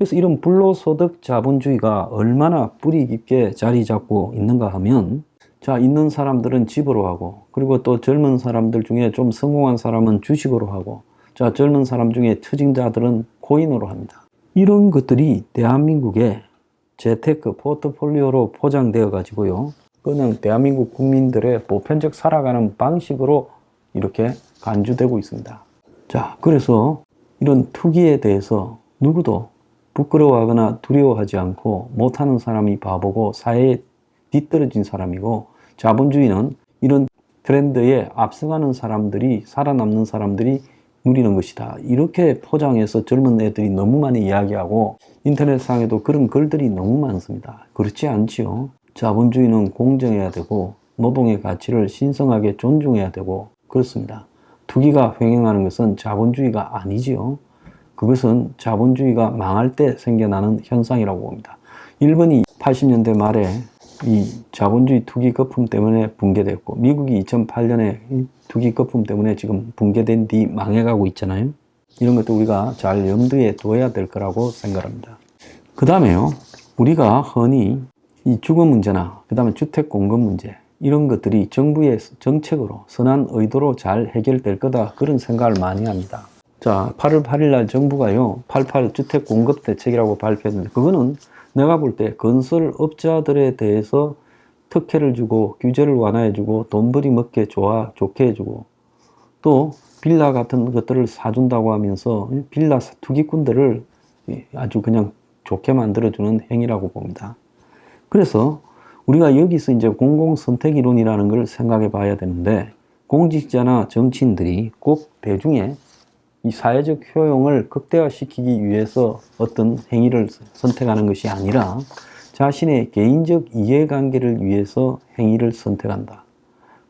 그래서 이런 불로소득 자본주의가 얼마나 뿌리 깊게 자리 잡고 있는가 하면, 자, 있는 사람들은 집으로 하고, 그리고 또 젊은 사람들 중에 좀 성공한 사람은 주식으로 하고, 자, 젊은 사람 중에 처진자들은 코인으로 합니다. 이런 것들이 대한민국의 재테크 포트폴리오로 포장되어 가지고요, 그냥 대한민국 국민들의 보편적 살아가는 방식으로 이렇게 간주되고 있습니다. 자, 그래서 이런 투기에 대해서 누구도 부끄러워하거나 두려워하지 않고, 못하는 사람이 바보고 사회에 뒤떨어진 사람이고, 자본주의는 이런 트렌드에 앞서가는 사람들이, 살아남는 사람들이 누리는 것이다, 이렇게 포장해서 젊은 애들이 너무 많이 이야기하고, 인터넷상에도 그런 글들이 너무 많습니다. 그렇지 않지요. 자본주의는 공정해야 되고, 노동의 가치를 신성하게 존중해야 되고, 그렇습니다. 투기가 횡행하는 것은 자본주의가 아니지요. 그것은 자본주의가 망할 때 생겨나는 현상이라고 봅니다. 일본이 80년대 말에 이 자본주의 투기 거품 때문에 붕괴됐고, 미국이 2008년에 투기 거품 때문에 지금 붕괴된 뒤 망해가고 있잖아요. 이런 것도 우리가 잘 염두에 둬야 될 거라고 생각합니다. 그 다음에요, 우리가 흔히 이 주거 문제나 그 다음에 주택 공급 문제, 이런 것들이 정부의 정책으로, 선한 의도로 잘 해결될 거다, 그런 생각을 많이 합니다. 자, 8월 8일 날 정부가요, 88 주택 공급 대책이라고 발표했는데, 그거는 내가 볼 때 건설업자들에 대해서 특혜를 주고, 규제를 완화해주고, 돈벌이 먹게 좋게 해주고, 또 빌라 같은 것들을 사준다고 하면서 빌라 투기꾼들을 아주 그냥 좋게 만들어주는 행위라고 봅니다. 그래서 우리가 여기서 이제 공공선택이론이라는 걸 생각해 봐야 되는데, 공직자나 정치인들이 꼭 대중의 이 사회적 효용을 극대화시키기 위해서 어떤 행위를 선택하는 것이 아니라 자신의 개인적 이해관계를 위해서 행위를 선택한다.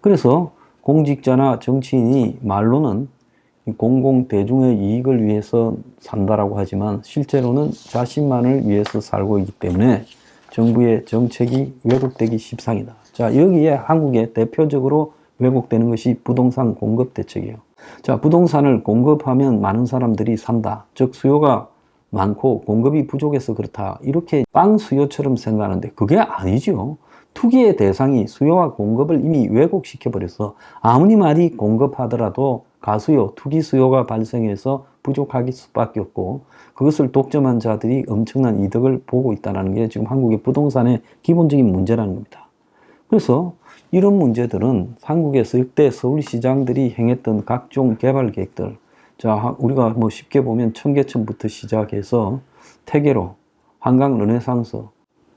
그래서 공직자나 정치인이 말로는 공공 대중의 이익을 위해서 산다라고 하지만 실제로는 자신만을 위해서 살고 있기 때문에 정부의 정책이 왜곡되기 십상이다. 자, 여기에 한국에 대표적으로 왜곡되는 것이 부동산 공급 대책이에요. 자, 부동산을 공급하면 많은 사람들이 산다, 즉 수요가 많고 공급이 부족해서 그렇다, 이렇게 빵 수요처럼 생각하는데 그게 아니죠. 투기의 대상이 수요와 공급을 이미 왜곡시켜 버려서 아무리 많이 공급하더라도 가수요, 투기 수요가 발생해서 부족할 수밖에 없고, 그것을 독점한 자들이 엄청난 이득을 보고 있다는 게 지금 한국의 부동산의 기본적인 문제라는 겁니다. 그래서 이런 문제들은 한국에서 역대 서울시장들이 행했던 각종 개발 계획들, 자, 우리가 뭐 쉽게 보면 청계천부터 시작해서 태계로, 한강 르네상스,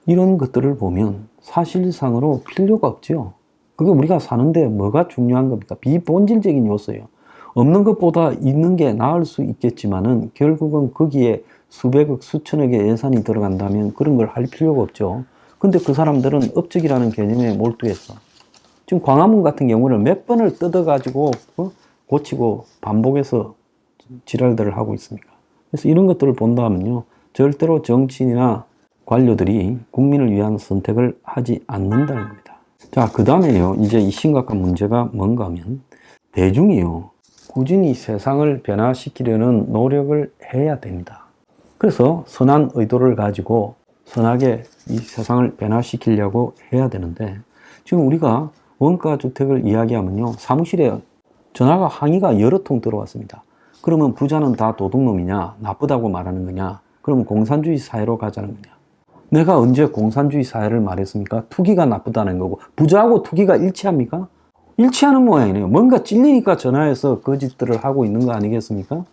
이런 것들을 보면 사실상으로 필요가 없죠. 그게 우리가 사는데 뭐가 중요한 겁니까? 비본질적인 요소예요. 없는 것보다 있는 게 나을 수 있겠지만은 결국은 거기에 수백억, 수천억의 예산이 들어간다면 그런 걸 할 필요가 없죠. 근데 그 사람들은 업적이라는 개념에 몰두해서 지금 광화문 같은 경우는 몇 번을 뜯어가지고 고치고 반복해서 지랄들을 하고 있습니다. 그래서 이런 것들을 본다면요, 절대로 정치인이나 관료들이 국민을 위한 선택을 하지 않는다는 겁니다. 자, 그 다음에요, 이제 이 심각한 문제가 뭔가 하면, 대중이요, 꾸준히 세상을 변화시키려는 노력을 해야 됩니다. 그래서 선한 의도를 가지고 선하게 이 세상을 변화시키려고 해야 되는데, 지금 우리가 원가주택을 이야기하면요, 사무실에 전화가 항의가 여러 통 들어왔습니다. 그러면 부자는 다 도둑놈이냐, 나쁘다고 말하는 거냐, 그러면 공산주의 사회로 가자는 거냐. 내가 언제 공산주의 사회를 말했습니까? 투기가 나쁘다는 거고, 부자하고 투기가 일치합니까? 일치하는 모양이네요. 뭔가 찔리니까 전화해서 거짓들을 하고 있는 거 아니겠습니까?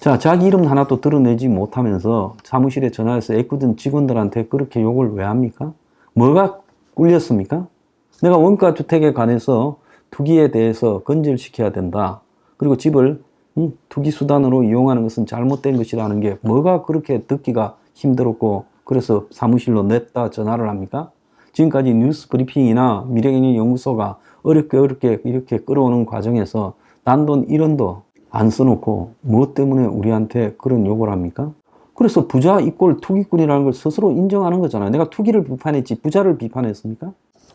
자, 자기 이름 하나도 드러내지 못하면서 사무실에 전화해서 애꿎은 직원들한테 그렇게 욕을 왜 합니까? 뭐가 꿀렸습니까? 내가 원가주택에 관해서 투기에 대해서 건절시켜야 된다, 그리고 집을 투기 수단으로 이용하는 것은 잘못된 것이라는 게 뭐가 그렇게 듣기가 힘들었고, 그래서 사무실로 냈다 전화를 합니까? 지금까지 뉴스 브리핑이나 미래경제 연구소가 어렵게 이렇게 끌어오는 과정에서 단돈 1원도 안 써놓고 무엇 때문에 우리한테 그런 욕을 합니까? 그래서 부자 이꼴 투기꾼이라는 걸 스스로 인정하는 거잖아요. 내가 투기를 비판했지 부자를 비판했습니까?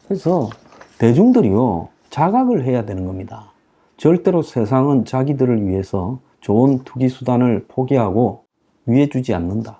그래서 대중들이요, 자각을 해야 되는 겁니다. 절대로 세상은 자기들을 위해서 좋은 투기 수단을 포기하고 위해주지 않는다.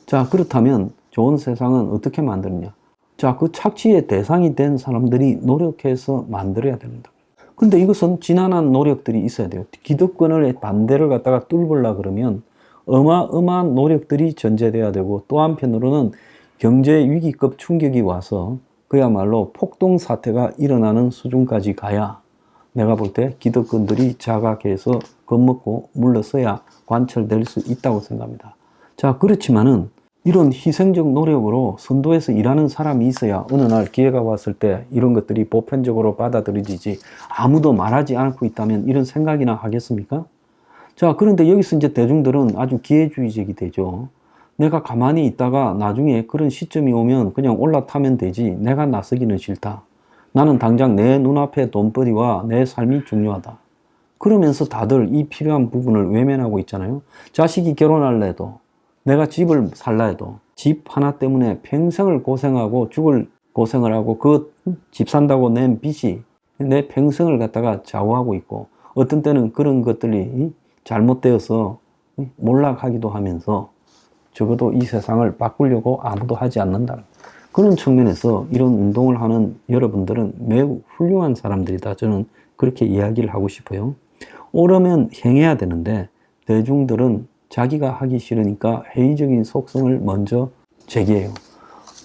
자, 그렇다면 좋은 세상은 어떻게 만드느냐? 자, 그 착취의 대상이 된 사람들이 노력해서 만들어야 됩니다. 근데 이것은 지난한 노력들이 있어야 돼요. 기득권의 반대를 갖다가 뚫으려 그러면 어마어마한 노력들이 전제돼야 되고, 또 한편으로는 경제 위기급 충격이 와서 그야말로 폭동 사태가 일어나는 수준까지 가야 내가 볼 때 기득권들이 자각해서 겁먹고 물러서야 관철될 수 있다고 생각합니다. 자, 그렇지만은 이런 희생적 노력으로 선도에서 일하는 사람이 있어야 어느 날 기회가 왔을 때 이런 것들이 보편적으로 받아들여지지, 아무도 말하지 않고 있다면 이런 생각이나 하겠습니까? 자, 그런데 여기서 이제 대중들은 아주 기회주의적이 되죠. 내가 가만히 있다가 나중에 그런 시점이 오면 그냥 올라타면 되지, 내가 나서기는 싫다. 나는 당장 내 눈앞의 돈벌이와 내 삶이 중요하다. 그러면서 다들 이 필요한 부분을 외면하고 있잖아요. 자식이 결혼할래 해도, 내가 집을 살라 해도 집 하나 때문에 평생을 고생하고 죽을 고생을 하고 그 집 산다고 낸 빚이 내 평생을 갖다가 좌우하고 있고, 어떤 때는 그런 것들이 잘못되어서 몰락하기도 하면서 적어도 이 세상을 바꾸려고 아무도 하지 않는다. 그런 측면에서 이런 운동을 하는 여러분들은 매우 훌륭한 사람들이다. 저는 그렇게 이야기를 하고 싶어요. 오려면 행해야 되는데 대중들은 자기가 하기 싫으니까 회의적인 속성을 먼저 제기해요.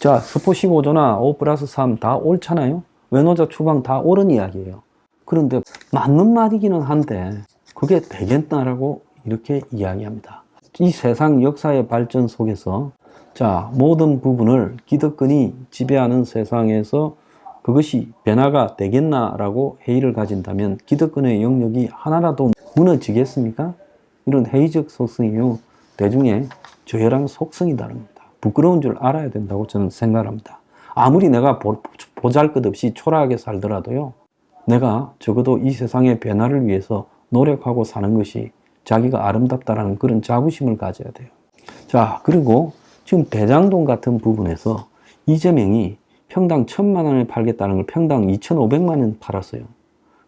자, 스포 15조나 5+3 다 옳잖아요. 외노자 추방 다 옳은 이야기예요. 그런데 맞는 말이기는 한데 그게 되겠나라고 이렇게 이야기합니다. 이 세상 역사의 발전 속에서 자, 모든 부분을 기득권이 지배하는 세상에서 그것이 변화가 되겠나라고 회의를 가진다면 기득권의 영역이 하나라도 무너지겠습니까? 이런 회의적 속성이요, 대중의 저열한 속성이다는 겁니다. 부끄러운 줄 알아야 된다고 저는 생각합니다. 아무리 내가 보잘것없이 초라하게 살더라도요, 내가 적어도 이 세상의 변화를 위해서 노력하고 사는 것이 자기가 아름답다라는 그런 자부심을 가져야 돼요. 자, 그리고 지금 대장동 같은 부분에서 이재명이 평당 1,000만 원에 팔겠다는 걸 평당 2,500만 원 팔았어요.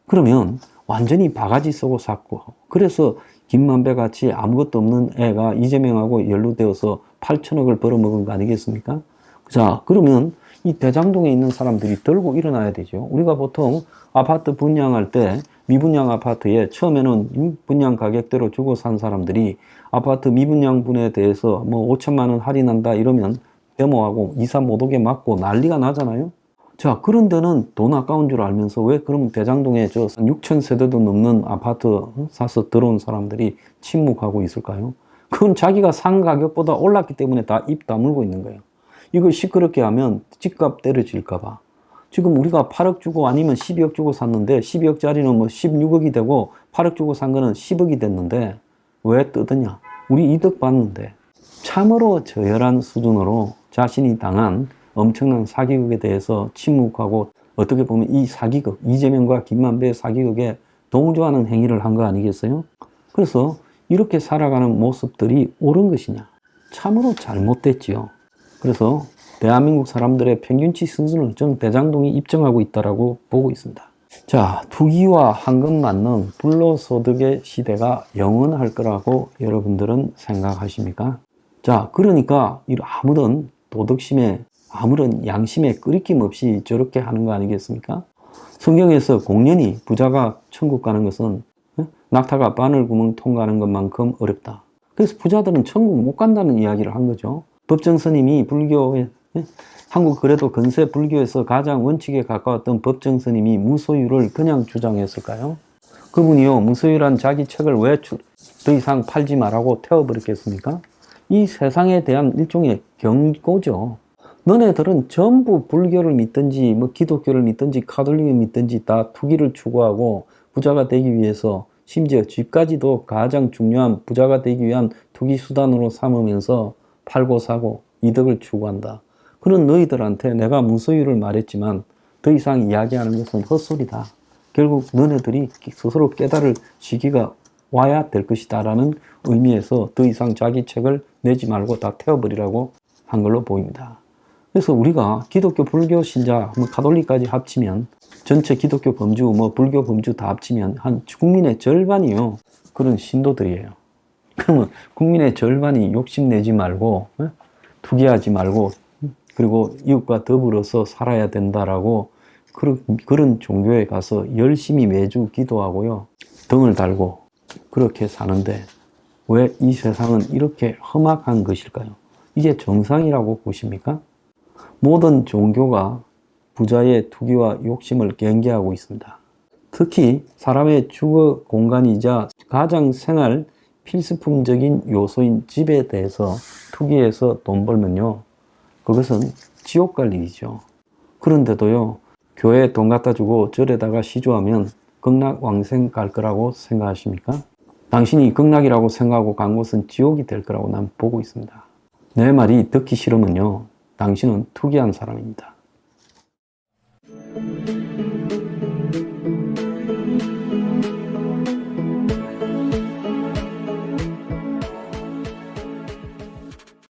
그러면 완전히 바가지 쓰고 샀고, 그래서 김만배 같이 아무것도 없는 애가 이재명하고 연루되어서 8천억을 벌어먹은 거 아니겠습니까? 자, 그러면 이 대장동에 있는 사람들이 들고 일어나야 되죠. 우리가 보통 아파트 분양할 때 미분양 아파트에 처음에는 분양 가격대로 주고 산 사람들이 아파트 미분양분에 대해서 뭐 5천만 원 할인한다 이러면 데모하고 2, 3, 5독에 맞고 난리가 나잖아요. 자, 그런 데는 돈 아까운 줄 알면서 왜 그럼 대장동에 저 6천 세대도 넘는 아파트 사서 들어온 사람들이 침묵하고 있을까요? 그건 자기가 산 가격보다 올랐기 때문에 다 입 다물고 있는 거예요. 이걸 시끄럽게 하면 집값 떨어질까 봐. 지금 우리가 8억 주고 아니면 12억 주고 샀는데 12억짜리는 뭐 16억이 되고 8억 주고 산 거는 10억이 됐는데 왜 뜯으냐? 우리 이득 봤는데. 참으로 저열한 수준으로 자신이 당한 엄청난 사기극에 대해서 침묵하고, 어떻게 보면 이 사기극, 이재명과 김만배의 사기극에 동조하는 행위를 한 거 아니겠어요? 그래서 이렇게 살아가는 모습들이 옳은 것이냐? 참으로 잘못됐지요. 그래서 대한민국 사람들의 평균치 수준을 저는 대장동이 입증하고 있다고 보고 있습니다. 자, 투기와 황금 맞는 불로소득의 시대가 영원할 거라고 여러분들은 생각하십니까? 자, 그러니까 아무런 도덕심에, 아무런 양심에 끄리낌 없이 저렇게 하는 거 아니겠습니까? 성경에서 공연히 부자가 천국 가는 것은 낙타가 바늘구멍 통과하는 것만큼 어렵다. 그래서 부자들은 천국 못 간다는 이야기를 한 거죠. 법정 스님이 불교에, 한국 그래도 근세 불교에서 가장 원칙에 가까웠던 법정 스님이 무소유를 그냥 주장했을까요? 그분이요, 무소유란 자기 책을 왜 더 이상 팔지 말라고 태워버렸겠습니까? 이 세상에 대한 일종의 경고죠. 너네들은 전부 불교를 믿든지 뭐 기독교를 믿든지 카톨릭을 믿든지 다 투기를 추구하고 부자가 되기 위해서, 심지어 집까지도 가장 중요한 부자가 되기 위한 투기 수단으로 삼으면서 팔고 사고 이득을 추구한다. 그런 너희들한테 내가 무소유를 말했지만 더 이상 이야기하는 것은 헛소리다. 결국 너네들이 스스로 깨달을 시기가 와야 될 것이다 라는 의미에서 더 이상 자기 책을 내지 말고 다 태워버리라고 한 걸로 보입니다. 그래서 우리가 기독교, 불교 신자, 뭐 가톨릭까지 합치면, 전체 기독교 범주, 뭐 불교 범주 다 합치면 한 국민의 절반이요, 그런 신도들이에요. 그러면 국민의 절반이 욕심내지 말고 투기하지 말고 그리고 이웃과 더불어서 살아야 된다라고 그런 종교에 가서 열심히 매주 기도하고요. 등을 달고 그렇게 사는데 왜 이 세상은 이렇게 험악한 것일까요? 이게 정상이라고 보십니까? 모든 종교가 부자의 투기와 욕심을 경계하고 있습니다. 특히 사람의 주거 공간이자 가장 생활 필수품적인 요소인 집에 대해서 투기해서 돈 벌면요, 그것은 지옥 갈 일이죠. 그런데도요, 교회에 돈 갖다 주고 절에다가 시주하면 극락왕생 갈 거라고 생각하십니까? 당신이 극락이라고 생각하고 간 곳은 지옥이 될 거라고 난 보고 있습니다. 내 말이 듣기 싫으면요, 당신은 투기한 사람입니다.